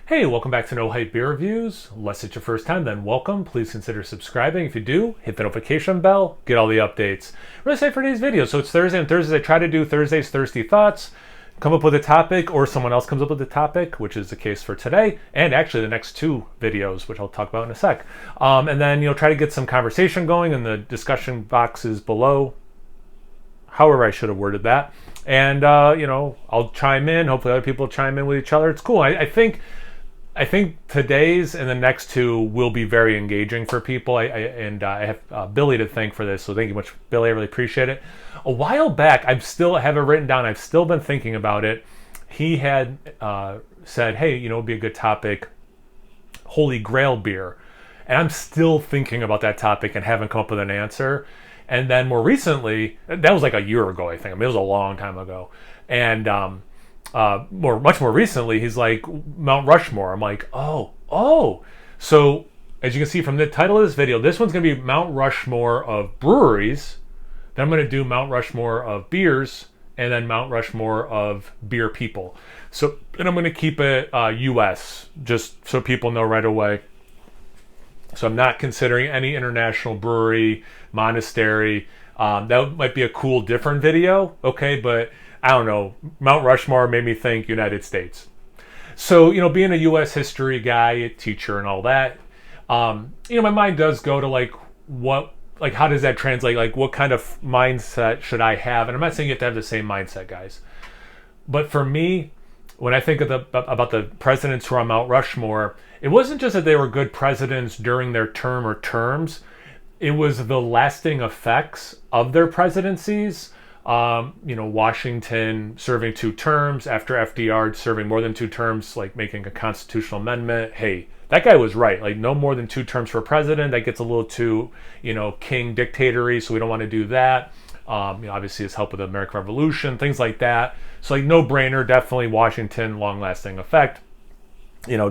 Hey, welcome back to No Hype Beer Reviews. Unless it's your first time, then welcome. Please consider subscribing. If you do, hit the notification bell, get all the updates. What did I say for today's video? So it's Thursday, and Thursdays I try to do Thursday's Thirsty Thoughts, come up with a topic, or someone else comes up with a topic, which is the case for today, and actually the next two videos, which I'll talk about in a sec. And then, try to get some conversation going in the discussion boxes below, however I should have worded that. And, I'll chime in. Hopefully other people chime in with each other. It's cool. I think today's and the next two will be very engaging for people. I have Billy to thank for this, so thank you much, Billy. I really appreciate it. A while back, I have it written down. I've still been thinking about it. He had said, "Hey, it'd be a good topic, Holy Grail beer," and I'm still thinking about that topic and haven't come up with an answer. And then more recently, that was like a year ago, I think. It was a long time ago, and much more recently, he's like Mount Rushmore. I'm like, oh. So as you can see from the title of this video, this one's gonna be Mount Rushmore of breweries. Then I'm gonna do Mount Rushmore of beers, and then Mount Rushmore of beer people. So, and I'm gonna keep it U.S. just so people know right away. So I'm not considering any international brewery, monastery. That might be a cool, different video, okay? But I don't know. Mount Rushmore made me think United States. So, being a U.S. history guy, a teacher, and all that, my mind does go to how does that translate? Like, what kind of mindset should I have? And I'm not saying you have to have the same mindset, guys. But for me, when I think of about the presidents who are on Mount Rushmore, it wasn't just that they were good presidents during their term or terms. It was the lasting effects of their presidencies. Washington serving 2 terms, after FDR serving more than 2 terms, like making a constitutional amendment. Hey, that guy was right. Like, no more than 2 terms for president. That gets a little too, king dictatory, so we don't want to do that. Obviously his help with the American Revolution, things like that. So, like, no brainer, definitely Washington, long-lasting effect.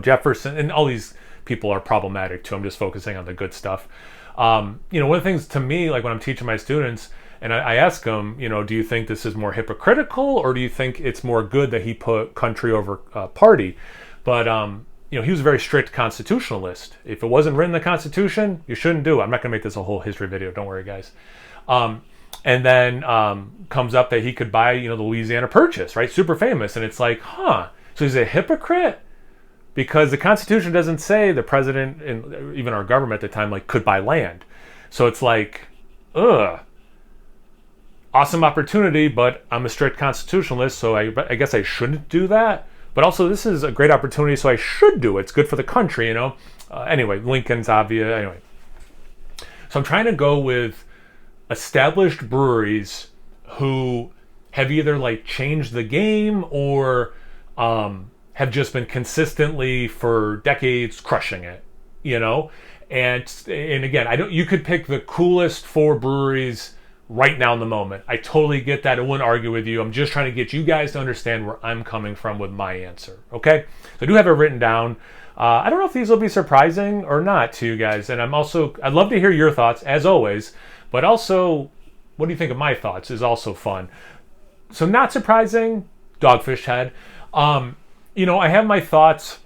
Jefferson, and all these people are problematic too. I'm just focusing on the good stuff. One of the things to me, like when I'm teaching my students, and I ask them, do you think this is more hypocritical, or do you think it's more good that he put country over party? But, he was a very strict constitutionalist. If it wasn't written in the Constitution, you shouldn't do it. I'm not going to make this a whole history video. Don't worry, guys. And then comes up that he could buy, the Louisiana Purchase, right? Super famous. And it's like, so he's a hypocrite? Because the Constitution doesn't say the president, and even our government at the time, could buy land. So it's like, awesome opportunity, but I'm a strict constitutionalist, so I guess I shouldn't do that. But also, this is a great opportunity, so I should do it. It's good for the country, Anyway, Lincoln's obvious. Anyway, so I'm trying to go with established breweries who have either changed the game or have just been consistently for decades crushing it, And again, you could pick the coolest 4 breweries right now in the moment. I totally get that. I wouldn't argue with you. I'm just trying to get you guys to understand where I'm coming from with my answer. Okay? So I do have it written down. I don't know if these will be surprising or not to you guys. And I'd love to hear your thoughts, as always. But also, what do you think of my thoughts is also fun. So not surprising, Dogfish Head. I have my thoughts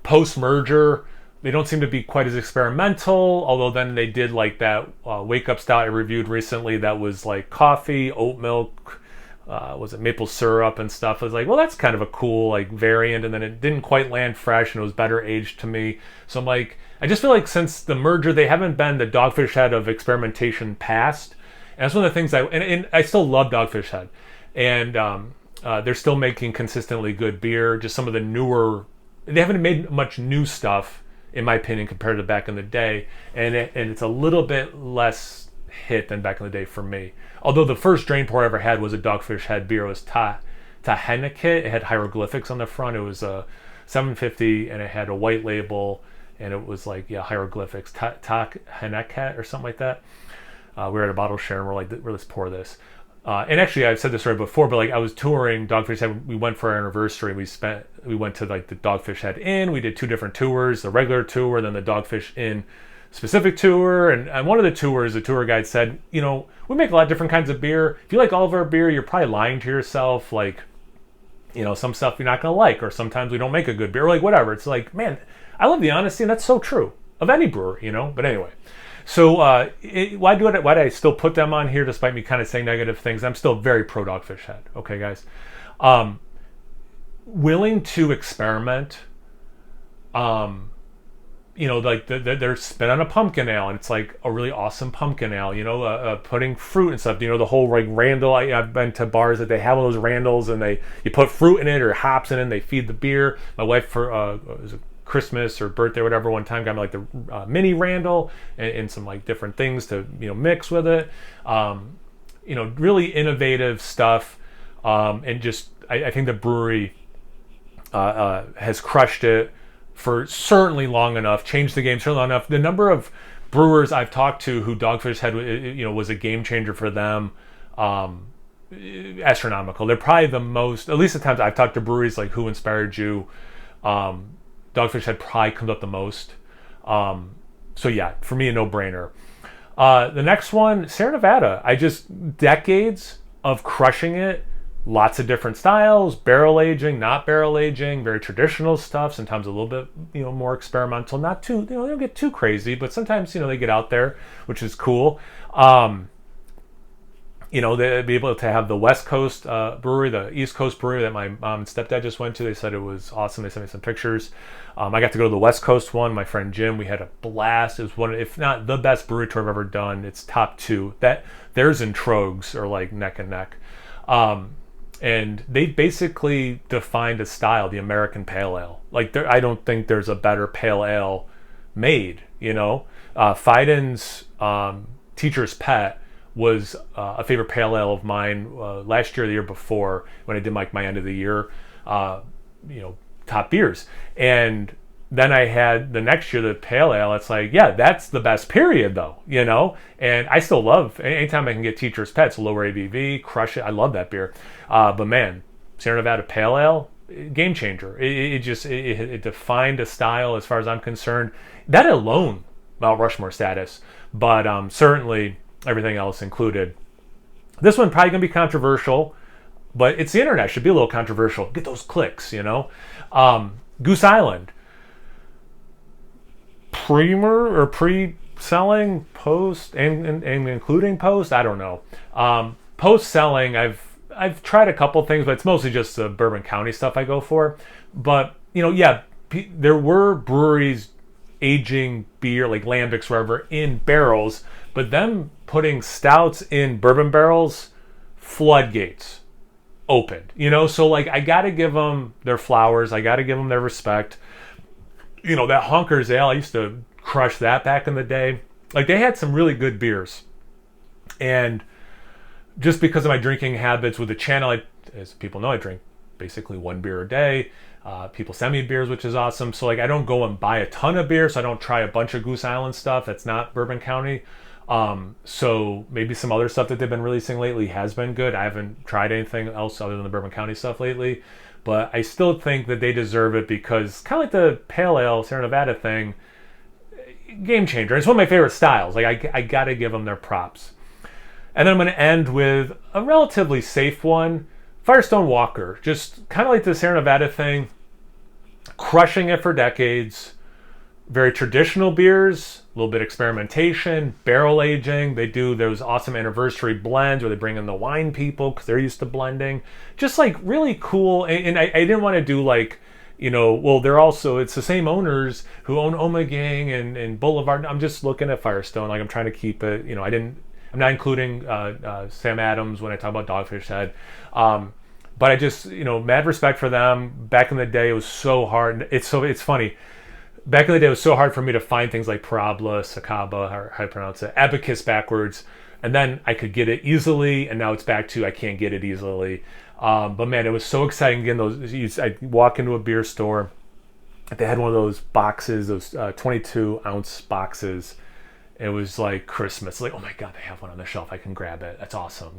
post-merger. They don't seem to be quite as experimental, although then they did that Wake Up Stout I reviewed recently that was coffee, oat milk, was it maple syrup and stuff. I was like, well, that's kind of a cool variant, and then it didn't quite land fresh and it was better aged to me. So I'm like, I just feel like since the merger, they haven't been the Dogfish Head of experimentation past. And that's one of the things and I still love Dogfish Head. And they're still making consistently good beer. Just some of the newer, they haven't made much new stuff, in my opinion, compared to back in the day, and it's a little bit less hit than back in the day for me. Although the first drain pour I ever had was a Dogfish Head beer. It was Taheneke. It had hieroglyphics on the front. It was a 750, and it had a white label, and it was hieroglyphics. Taheneke or something like that. We were at a bottle share, and we're like, let's pour this. And actually, I've said this right before, but I was touring Dogfish Head. We went for our anniversary. We went to the Dogfish Head Inn. We did 2 different tours: the regular tour, then the Dogfish Inn specific tour. And one of the tours, the tour guide said, we make a lot of different kinds of beer. If you like all of our beer, you're probably lying to yourself. some stuff you're not going to like, or sometimes we don't make a good beer, or like whatever. It's like, man, I love the honesty, and that's so true of any brewery, But anyway, so why do I still put them on here despite me kind of saying negative things? I'm still very pro Dogfish Head. Okay, guys. Willing to experiment. Like they're spit on a pumpkin ale, and it's like a really awesome pumpkin ale. Putting fruit and stuff. The whole like randall. I've been to bars that they have all those randalls, and you put fruit in it or hops in it, and they feed the beer. My wife for was a Christmas or birthday or whatever one time got me like the mini randall and some like different things to mix with it. Really innovative stuff, and just I think the brewery has crushed it for certainly long enough, changed the game certainly long enough. The number of brewers I've talked to who Dogfish Head, was a game changer for them, astronomical. They're probably the most, at least the times I've talked to breweries like who inspired you, Dogfish Head probably comes up the most. So yeah, for me, a no-brainer. The next one, Sierra Nevada. Decades of crushing it. Lots of different styles, barrel aging, not barrel aging, very traditional stuff, sometimes a little bit, more experimental, not too, they don't get too crazy, but sometimes, they get out there, which is cool. They'd be able to have the West Coast brewery, the East Coast brewery that my mom and stepdad just went to. They said it was awesome. They sent me some pictures. I got to go to the West Coast one. My friend Jim, we had a blast. It was one, if not the best brewery tour I've ever done. It's top two. Theirs and Trogs are like neck and neck. And they basically defined a style, the American Pale Ale. Like, I don't think there's a better pale ale made, Fiden's Teacher's Pet was a favorite pale ale of mine last year or the year before when I did my end of the year, top beers. And then I had the next year the pale ale. It's like, yeah, that's the best period though, and I still love anytime I can get Teacher's Pets, lower ABV, crush it. I love that beer. But man, Sierra Nevada pale ale, game changer. It defined a style as far as I'm concerned. That alone, Mount Rushmore status, but certainly everything else included. This one probably gonna be controversial, but it's the internet. Should be a little controversial. Get those clicks, Goose Island. Pre-selling, post, and including post, I don't know. Post-selling, I've tried a couple things, but it's mostly just the Bourbon County stuff I go for. But, there were breweries aging beer, like lambics, wherever, in barrels, but them putting stouts in bourbon barrels, floodgates opened. So like I got to give them their flowers. I got to give them their respect. That Honkers Ale, I used to crush that back in the day. Like, they had some really good beers. And just because of my drinking habits with the channel, as people know, I drink basically one beer a day. People send me beers, which is awesome. So, like, I don't go and buy a ton of beer, so I don't try a bunch of Goose Island stuff that's not Bourbon County. So maybe some other stuff that they've been releasing lately has been good. I haven't tried anything else other than the Bourbon County stuff lately. But I still think that they deserve it because kind of like the Pale Ale Sierra Nevada thing, game changer. It's one of my favorite styles. Like I got to give them their props. And then I'm going to end with a relatively safe one, Firestone Walker. Just kind of like the Sierra Nevada thing, crushing it for decades. Very traditional beers, a little bit experimentation, barrel aging. They do those awesome anniversary blends where they bring in the wine people because they're used to blending. Just like really cool. And I didn't want to do like, they're also, it's the same owners who own Omegang and Boulevard. I'm just looking at Firestone. Like, I'm trying to keep it, I'm not including Sam Adams when I talk about Dogfish Head. But I just, mad respect for them. Back in the day, it was so hard. It's funny. Back in the day, it was so hard for me to find things like Parabola, Sakaba, how I pronounce it, Abacus backwards, and then I could get it easily, and now it's back to I can't get it easily. But man, it was so exciting getting those. I walk into a beer store, they had one of those boxes, those 22-ounce boxes. It was like Christmas. Like, oh my God, they have one on the shelf. I can grab it. That's awesome,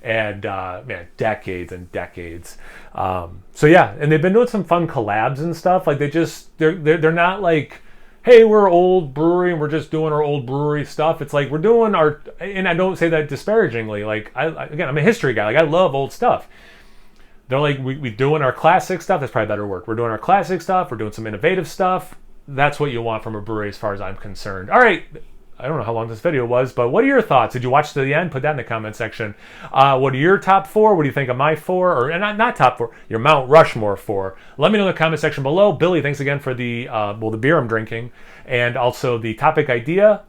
And man, decades and decades. So yeah, and they've been doing some fun collabs and stuff. Like they're not like, hey, we're an old brewery and we're just doing our old brewery stuff. It's like we're doing and I don't say that disparagingly. Like I'm a history guy. Like I love old stuff. They're like, we doing our classic stuff. That's probably better word. We're doing our classic stuff. We're doing some innovative stuff. That's what you want from a brewery as far as I'm concerned. All right. I don't know how long this video was, but what are your thoughts? Did you watch to the end? Put that in the comment section. What are your top 4? What do you think of my 4? Or not top 4, your Mount Rushmore 4. Let me know in the comment section below. Billy, thanks again for the beer I'm drinking and also the topic ideas.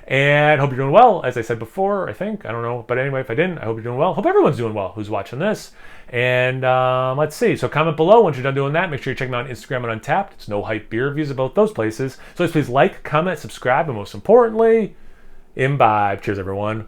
And hope you're doing well. As I said before, I think. I don't know. But anyway, if I didn't, I hope you're doing well. Hope everyone's doing well who's watching this. And let's see. So comment below once you're done doing that. Make sure you check me out on Instagram and Untapped. It's No Hype Beer Reviews about those places. So please like, comment, subscribe, and most importantly, imbibe. Cheers, everyone.